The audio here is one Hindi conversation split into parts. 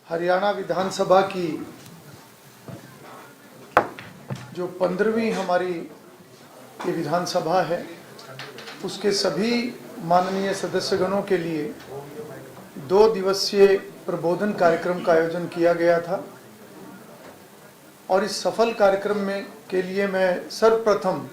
हरियाणा विधानसभा की जो 15वीं हमारी ये विधानसभा है, उसके सभी माननीय सदस्यगणों के लिए 2 दिवसीय प्रबोधन कार्यक्रम का आयोजन किया गया था। और इस सफल कार्यक्रम में के लिए मैं सर्वप्रथम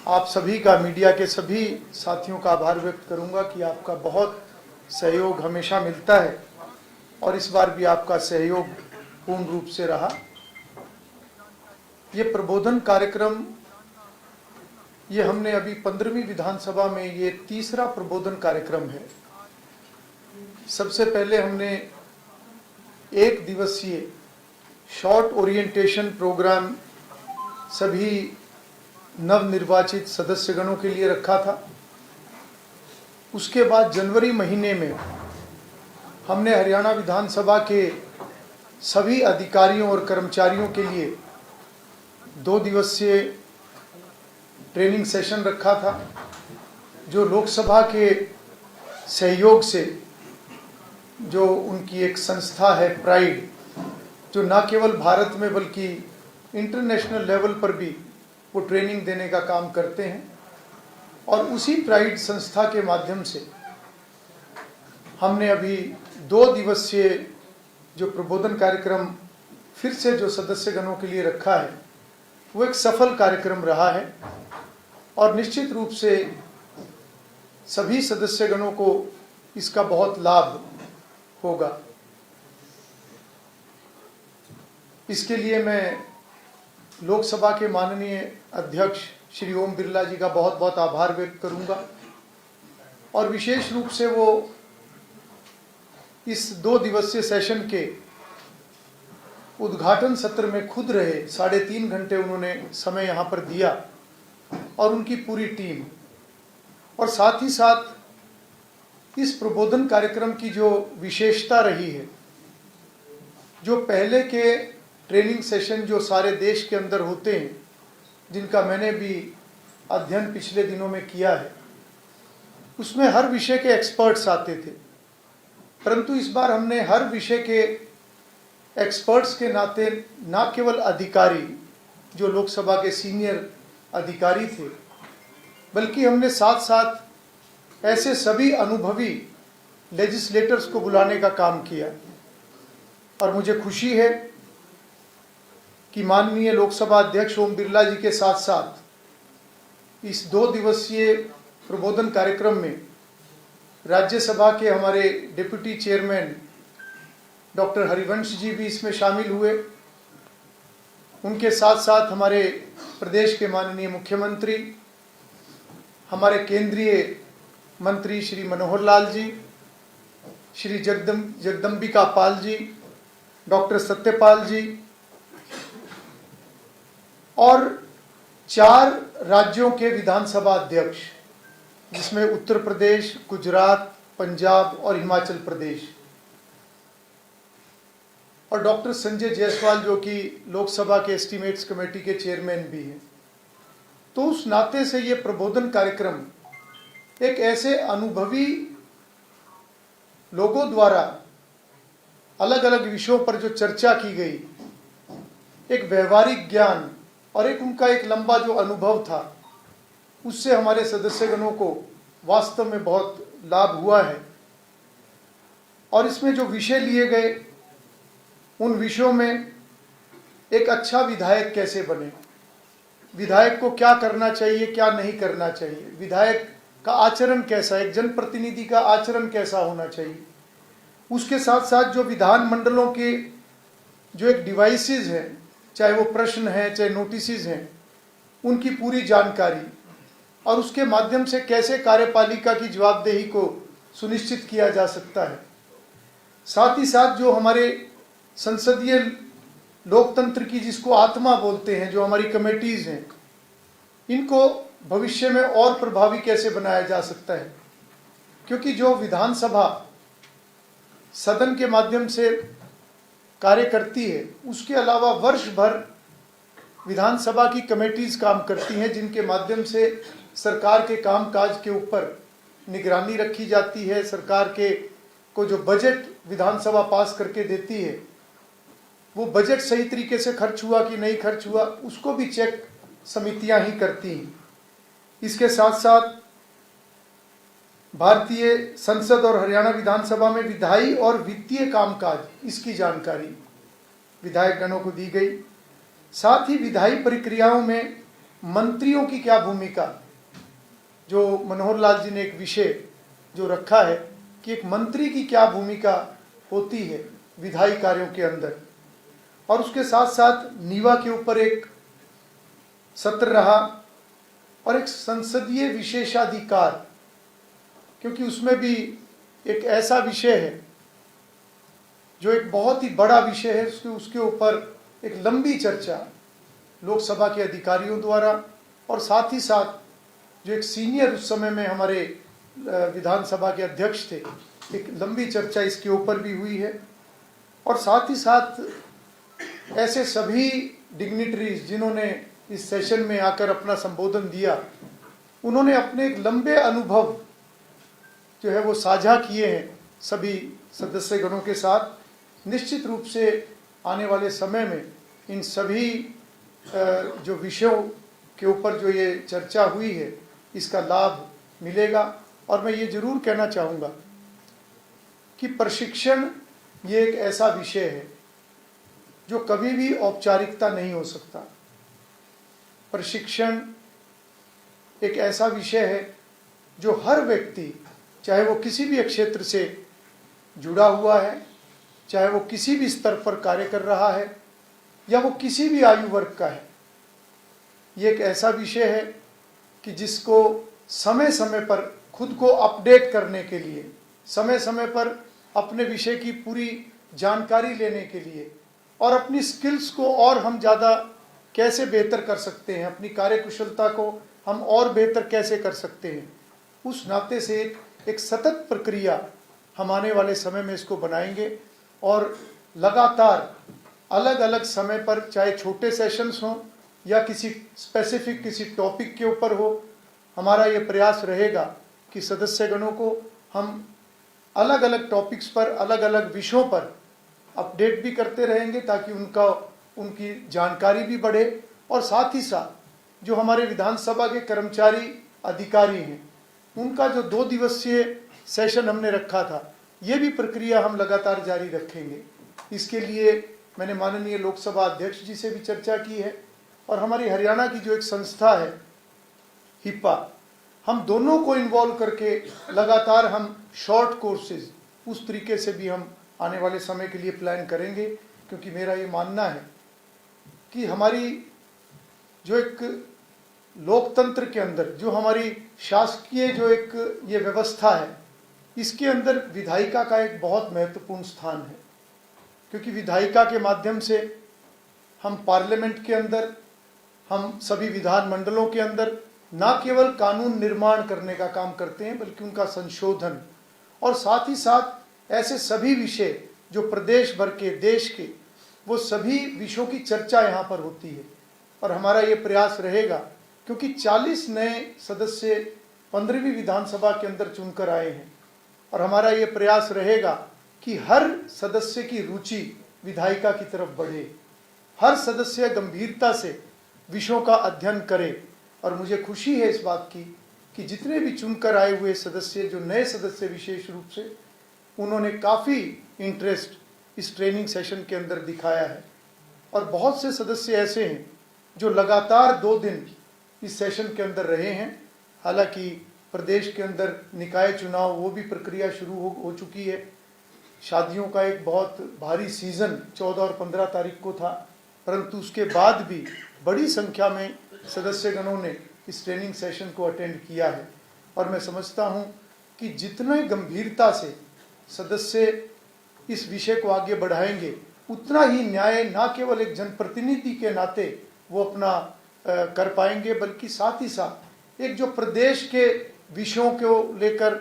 आप सभी का, मीडिया के सभी साथियों का आभार व्यक्त करूंगा कि आपका बहुत सहयोग हमेशा मिलता है और इस बार भी आपका सहयोग पूर्ण रूप से रहा। ये प्रबोधन कार्यक्रम ये हमने अभी 15वीं विधानसभा में ये तीसरा प्रबोधन कार्यक्रम है। सबसे पहले हमने 1 दिवसीय शॉर्ट ओरिएंटेशन प्रोग्राम सभी नवनिर्वाचित सदस्यगणों के लिए रखा था। उसके बाद जनवरी महीने में हमने हरियाणा विधानसभा के सभी अधिकारियों और कर्मचारियों के लिए 2 दिवसीय ट्रेनिंग सेशन रखा था, जो लोकसभा के सहयोग से जो उनकी एक संस्था है प्राइड, जो न केवल भारत में बल्कि इंटरनेशनल लेवल पर भी वो ट्रेनिंग देने का काम करते हैं। और उसी प्राइड संस्था के माध्यम से हमने अभी 2 दिवसीय जो प्रबोधन कार्यक्रम फिर से जो सदस्यगणों के लिए रखा है, वो एक सफल कार्यक्रम रहा है और निश्चित रूप से सभी सदस्यगणों को इसका बहुत लाभ होगा। इसके लिए मैं लोकसभा के माननीय अध्यक्ष श्री ओम बिरला जी का बहुत बहुत आभार व्यक्त करूंगा और विशेष रूप से वो इस 2 दिवसीय सेशन के उद्घाटन सत्र में खुद रहे। 3.5 घंटे उन्होंने समय यहाँ पर दिया और उनकी पूरी टीम, और साथ ही साथ इस प्रबोधन कार्यक्रम की जो विशेषता रही है, जो पहले के ट्रेनिंग सेशन जो सारे देश के अंदर होते हैं, जिनका मैंने भी अध्ययन पिछले दिनों में किया है, उसमें हर विषय के एक्सपर्ट्स आते थे। परंतु इस बार हमने हर विषय के एक्सपर्ट्स के नाते न केवल अधिकारी जो लोकसभा के सीनियर अधिकारी थे, बल्कि हमने साथ साथ ऐसे सभी अनुभवी लेजिस्लेटर्स को बुलाने का काम किया। और मुझे खुशी है कि माननीय लोकसभा अध्यक्ष ओम बिरला जी के साथ साथ इस 2 दिवसीय प्रबोधन कार्यक्रम में राज्यसभा के हमारे deputy chairman doctor Harivansh ji भी इसमें शामिल हुए। उनके साथ साथ हमारे प्रदेश के माननीय मुख्यमंत्री, हमारे केंद्रीय मंत्री श्री मनोहर लाल जी, श्री जगदम्बिका पाल जी, डॉक्टर सत्यपाल जी और 4 राज्यों के विधानसभा अध्यक्ष, जिसमें उत्तर प्रदेश, गुजरात, पंजाब और हिमाचल प्रदेश, और डॉक्टर संजय जायसवाल जो कि लोकसभा के एस्टीमेट्स कमेटी के चेयरमैन भी हैं। तो उस नाते से ये प्रबोधन कार्यक्रम एक ऐसे अनुभवी लोगों द्वारा अलग अलग विषयों पर जो चर्चा की गई, एक व्यवहारिक ज्ञान और एक उनका एक लंबा जो अनुभव था, उससे हमारे सदस्यगणों को वास्तव में बहुत लाभ हुआ है। और इसमें जो विषय लिए गए, उन विषयों में एक अच्छा विधायक कैसे बने, विधायक को क्या करना चाहिए, क्या नहीं करना चाहिए, विधायक का आचरण कैसा, एक जनप्रतिनिधि का आचरण कैसा होना चाहिए, उसके साथ साथ जो विधान मंडलों के जो एक डिवाइसेस हैं, चाहे वो प्रश्न हैं चाहे नोटिसेस हैं, उनकी पूरी जानकारी, और उसके माध्यम से कैसे कार्यपालिका की जवाबदेही को सुनिश्चित किया जा सकता है। साथ ही साथ जो हमारे संसदीय लोकतंत्र की जिसको आत्मा बोलते हैं, जो हमारी कमेटीज हैं, इनको भविष्य में और प्रभावी कैसे बनाया जा सकता है। क्योंकि जो विधानसभा सदन के माध्यम से कार्य करती है, उसके अलावा वर्ष भर विधानसभा की कमेटीज काम करती हैं, जिनके माध्यम से सरकार के कामकाज के ऊपर निगरानी रखी जाती है, सरकार के को जो बजट विधानसभा पास करके देती है, वो बजट सही तरीके से खर्च हुआ कि नहीं खर्च हुआ, उसको भी चेक समितियां ही करती हैं। इसके साथ साथ भारतीय संसद और हरियाणा विधानसभा में विधायी और वित्तीय कामकाज, इसकी जानकारी विधायक गणों को दी गई। साथ ही विधायी प्रक्रियाओं में मंत्रियों की क्या भूमिका, जो मनोहर लाल जी ने एक विषय जो रखा है कि एक मंत्री की क्या भूमिका होती है विधायी कार्यों के अंदर, और उसके साथ साथ नीवा के ऊपर एक सत्र रहा और एक संसदीय विशेषाधिकार, क्योंकि उसमें भी एक ऐसा विषय है जो एक बहुत ही बड़ा विषय है, उसके ऊपर एक लंबी चर्चा लोकसभा के अधिकारियों द्वारा और साथ ही साथ जो एक सीनियर उस समय में हमारे विधानसभा के अध्यक्ष थे, एक लंबी चर्चा इसके ऊपर भी हुई है। और साथ ही साथ ऐसे सभी डिग्निटरीज जिन्होंने इस सेशन में आकर अपना संबोधन दिया, उन्होंने अपने एक लंबे अनुभव जो है वो साझा किए हैं सभी सदस्यगणों के साथ। निश्चित रूप से आने वाले समय में इन सभी जो विषयों के ऊपर जो ये चर्चा हुई है, इसका लाभ मिलेगा। और मैं ये जरूर कहना चाहूँगा कि प्रशिक्षण ये एक ऐसा विषय है जो कभी भी औपचारिकता नहीं हो सकता। प्रशिक्षण एक ऐसा विषय है जो हर व्यक्ति, चाहे वो किसी भी क्षेत्र से जुड़ा हुआ है, चाहे वो किसी भी स्तर पर कार्य कर रहा है या वो किसी भी आयु वर्ग का है, ये एक ऐसा विषय है कि जिसको समय समय पर खुद को अपडेट करने के लिए, समय समय पर अपने विषय की पूरी जानकारी लेने के लिए और अपनी स्किल्स को और हम ज़्यादा कैसे बेहतर कर सकते हैं, अपनी कार्यकुशलता को हम और बेहतर कैसे कर सकते हैं, उस नाते से एक सतत प्रक्रिया हम आने वाले समय में इसको बनाएंगे। और लगातार अलग अलग समय पर, चाहे छोटे सेशंस हों या किसी स्पेसिफिक किसी टॉपिक के ऊपर हो, हमारा ये प्रयास रहेगा कि सदस्यगणों को हम अलग अलग टॉपिक्स पर, अलग अलग विषयों पर अपडेट भी करते रहेंगे ताकि उनकी जानकारी भी बढ़े। और साथ ही साथ जो हमारे विधानसभा के कर्मचारी अधिकारी हैं, उनका जो 2 दिवसीय सेशन हमने रखा था, ये भी प्रक्रिया हम लगातार जारी रखेंगे। इसके लिए मैंने माननीय लोकसभा अध्यक्ष जी से भी चर्चा की है और हमारी हरियाणा की जो एक संस्था है हिप्पा, हम दोनों को इन्वॉल्व करके लगातार हम शॉर्ट कोर्सेज उस तरीके से भी हम आने वाले समय के लिए प्लान करेंगे। क्योंकि मेरा ये मानना है कि हमारी जो एक लोकतंत्र के अंदर, जो हमारी शासकीय जो एक ये व्यवस्था है, इसके अंदर विधायिका का एक बहुत महत्वपूर्ण स्थान है। क्योंकि विधायिका के माध्यम से हम पार्लियामेंट के अंदर, हम सभी विधान मंडलों के अंदर न केवल कानून निर्माण करने का काम करते हैं, बल्कि उनका संशोधन और साथ ही साथ ऐसे सभी विषय जो प्रदेश भर के, देश के, वो सभी विषयों की चर्चा यहाँ पर होती है। और हमारा ये प्रयास रहेगा, क्योंकि 40 नए सदस्य 15वीं विधानसभा के अंदर चुनकर आए हैं, और हमारा ये प्रयास रहेगा कि हर सदस्य की रुचि विधायिका की तरफ बढ़े, हर सदस्य गंभीरता से विषयों का अध्ययन करे। और मुझे खुशी है इस बात की कि जितने भी चुनकर आए हुए सदस्य, जो नए सदस्य विशेष रूप से, उन्होंने काफ़ी इंटरेस्ट इस ट्रेनिंग सेशन के अंदर दिखाया है। और बहुत से सदस्य ऐसे हैं जो लगातार 2 दिन इस सेशन के अंदर रहे हैं। हालांकि प्रदेश के अंदर निकाय चुनाव, वो भी प्रक्रिया शुरू हो चुकी है। शादियों का एक बहुत भारी सीज़न 14 और 15 तारीख को था, परंतु उसके बाद भी बड़ी संख्या में सदस्यगणों ने इस ट्रेनिंग सेशन को अटेंड किया है। और मैं समझता हूं कि जितने गंभीरता से सदस्य इस विषय को आगे बढ़ाएंगे, उतना ही न्याय न केवल एक जनप्रतिनिधि के नाते वो अपना कर पाएंगे, बल्कि साथ ही साथ एक जो प्रदेश के विषयों को लेकर,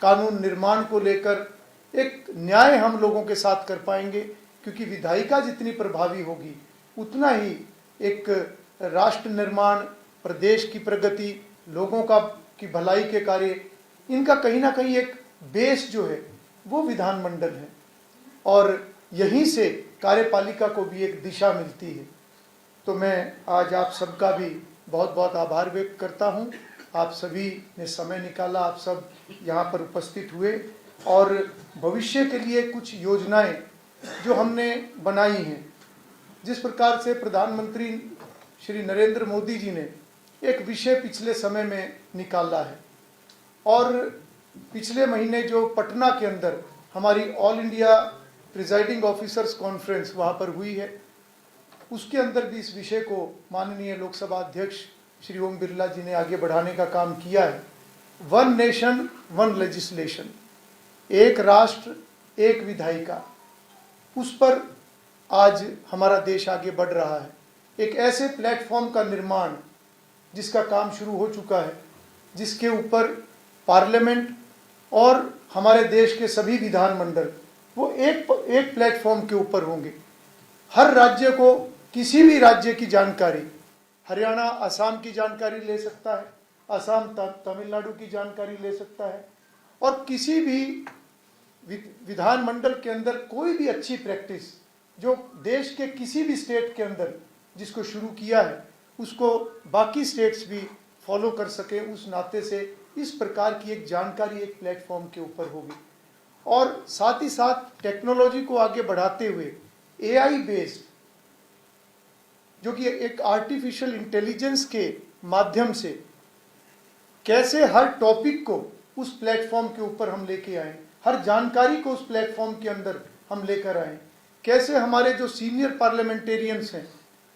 कानून निर्माण को लेकर एक न्याय हम लोगों के साथ कर पाएंगे। क्योंकि विधायिका जितनी प्रभावी होगी, उतना ही एक राष्ट्र निर्माण, प्रदेश की प्रगति, लोगों की भलाई के कार्य, इनका कहीं ना कहीं एक बेस जो है वो विधानमंडल है और यहीं से कार्यपालिका को भी एक दिशा मिलती है। तो मैं आज आप सबका भी बहुत बहुत आभार व्यक्त करता हूँ। आप सभी ने समय निकाला, आप सब यहाँ पर उपस्थित हुए और भविष्य के लिए कुछ योजनाएं जो हमने बनाई हैं, जिस प्रकार से प्रधानमंत्री श्री नरेंद्र मोदी जी ने एक विषय पिछले समय में निकाला है और पिछले महीने जो पटना के अंदर हमारी all India presiding officers conference वहाँ पर हुई है, उसके अंदर भी इस विषय को माननीय लोकसभा अध्यक्ष श्री ओम बिरला जी ने आगे बढ़ाने का काम किया है। वन नेशन वन लेजिस्लेशन, एक राष्ट्र एक विधायिका, उस पर आज हमारा देश आगे बढ़ रहा है। एक ऐसे प्लेटफॉर्म का निर्माण जिसका काम शुरू हो चुका है, जिसके ऊपर पार्लियामेंट और हमारे देश के सभी विधानमंडल वो एक प्लेटफॉर्म के ऊपर होंगे। हर राज्य को किसी भी राज्य की जानकारी, हरियाणा असम की जानकारी ले सकता है, असम तमिलनाडु की जानकारी ले सकता है और किसी भी विधानमंडल के अंदर कोई भी अच्छी प्रैक्टिस जो देश के किसी भी स्टेट के अंदर जिसको शुरू किया है उसको बाकी स्टेट्स भी फॉलो कर सके। उस नाते से इस प्रकार की एक जानकारी एक प्लेटफॉर्म के ऊपर होगी और साथ ही साथ टेक्नोलॉजी को आगे बढ़ाते हुए एआई बेस्ड, जो कि एक आर्टिफिशियल इंटेलिजेंस के माध्यम से कैसे हर टॉपिक को उस प्लेटफॉर्म के ऊपर हम लेके आए, हर जानकारी को उस प्लेटफॉर्म के अंदर हम लेकर आए, कैसे हमारे जो सीनियर पार्लियामेंटेरियंस हैं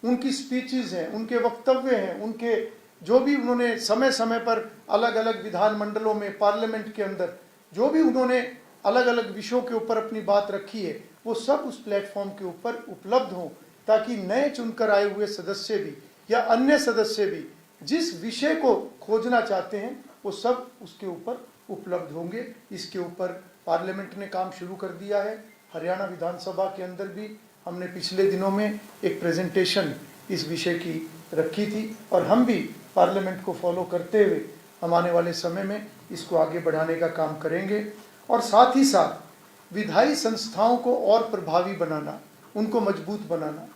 उनकी स्पीचेस हैं, उनके वक्तव्य हैं, उनके जो भी उन्होंने समय समय पर अलग अलग विधानमंडलों में पार्लियामेंट के अंदर जो भी उन्होंने अलग अलग विषयों के ऊपर अपनी बात रखी है, वो सब उस प्लेटफॉर्म के ऊपर उपलब्ध हों, ताकि नए चुनकर आए हुए सदस्य भी या अन्य सदस्य भी जिस विषय को खोजना चाहते हैं वो सब उसके ऊपर उपलब्ध होंगे। इसके ऊपर पार्लियामेंट ने काम शुरू कर दिया है। हरियाणा विधानसभा के अंदर भी हमने पिछले दिनों में एक प्रेजेंटेशन इस विषय की रखी थी और हम भी पार्लियामेंट को फॉलो करते हुए हम आने वाले समय में इसको आगे बढ़ाने का काम करेंगे और साथ ही साथ विधायी संस्थाओं को और प्रभावी बनाना, उनको मजबूत बनाना।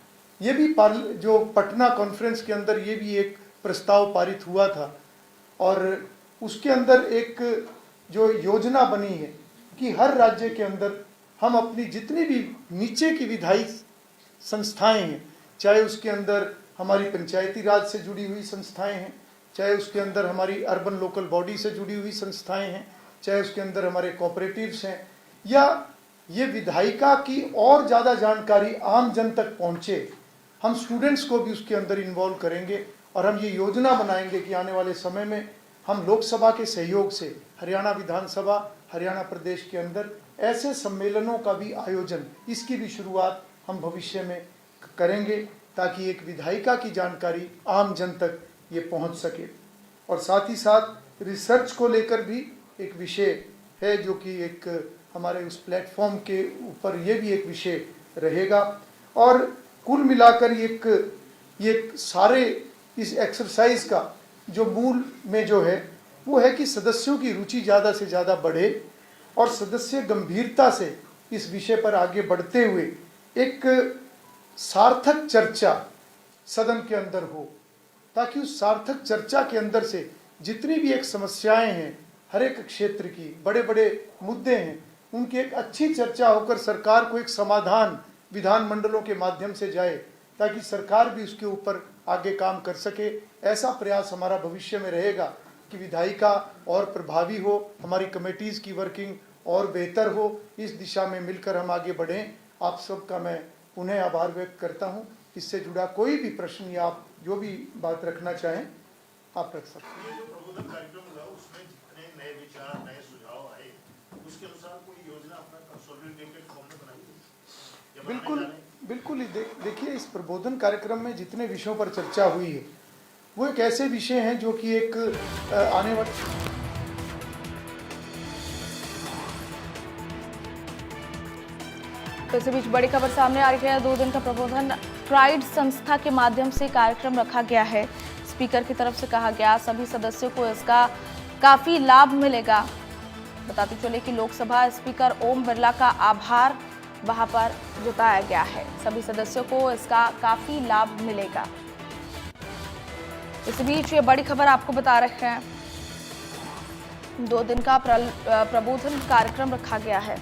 ये भी जो पटना कॉन्फ्रेंस के अंदर ये भी एक प्रस्ताव पारित हुआ था और उसके अंदर एक जो योजना बनी है कि हर राज्य के अंदर हम अपनी जितनी भी नीचे की विधायी संस्थाएं हैं, चाहे उसके अंदर हमारी पंचायती राज से जुड़ी हुई संस्थाएं हैं, चाहे उसके अंदर हमारी अर्बन लोकल बॉडी से जुड़ी हुई संस्थाएं हैं, चाहे उसके अंदर हमारे कोऑपरेटिव्स हैं, या ये विधायिका की और ज़्यादा जानकारी आम जन तक पहुँचे, हम स्टूडेंट्स को भी उसके अंदर इन्वॉल्व करेंगे और हम ये योजना बनाएंगे कि आने वाले समय में हम लोकसभा के सहयोग से हरियाणा विधानसभा, हरियाणा प्रदेश के अंदर ऐसे सम्मेलनों का भी आयोजन, इसकी भी शुरुआत हम भविष्य में करेंगे ताकि एक विधायिका की जानकारी आम जन तक ये पहुंच सके। और साथ ही साथ रिसर्च को लेकर भी एक विषय है जो कि एक हमारे उस प्लेटफॉर्म के ऊपर ये भी एक विषय रहेगा। और कुल मिलाकर ये सारे इस एक्सरसाइज का जो मूल में जो है वो है कि सदस्यों की रुचि ज़्यादा से ज़्यादा बढ़े और सदस्य गंभीरता से इस विषय पर आगे बढ़ते हुए एक सार्थक चर्चा सदन के अंदर हो, ताकि उस सार्थक चर्चा के अंदर से जितनी भी एक समस्याएं हैं, हर एक क्षेत्र की बड़े बड़े मुद्दे हैं, उनकी एक अच्छी चर्चा होकर सरकार को एक समाधान विधानमंडलों के माध्यम से जाए, ताकि सरकार भी उसके ऊपर आगे काम कर सके। ऐसा प्रयास हमारा भविष्य में रहेगा कि विधायिका और प्रभावी हो, हमारी कमेटीज़ की वर्किंग और बेहतर हो। इस दिशा में मिलकर हम आगे बढ़ें। आप सबका मैं पुनः आभार व्यक्त करता हूं। इससे जुड़ा कोई भी प्रश्न या आप जो भी बात रखना चाहें आप रख सकते हैं। जो प्रबोधन कार्यक्रम हुआ उसमें जितने नए विचार, नए सुझाव आए, उसके अनुसार कोई योजना अपना कंसोलिडेटेड फॉर्म में बनाई? बिल्कुल देखिए, इस प्रबोधन कार्यक्रम में जितने विषयों पर चर्चा हुई है वो एक ऐसे विषय हैं जो कि एक आने वाले तो इसी बीच बड़ी खबर सामने आ रही है। 2 दिन का प्रबोधन प्राइड संस्था के माध्यम से कार्यक्रम रखा गया है। स्पीकर की तरफ से कहा गया सभी सदस्यों को इसका काफी लाभ मिलेगा। बताते चले कि लोकसभा स्पीकर ओम बिरला का आभार वहां पर जताया गया है। सभी सदस्यों को इसका काफी लाभ मिलेगा। इस बीच ये बड़ी खबर आपको बता रहे हैं, 2 दिन का प्रबोधन कार्यक्रम रखा गया है।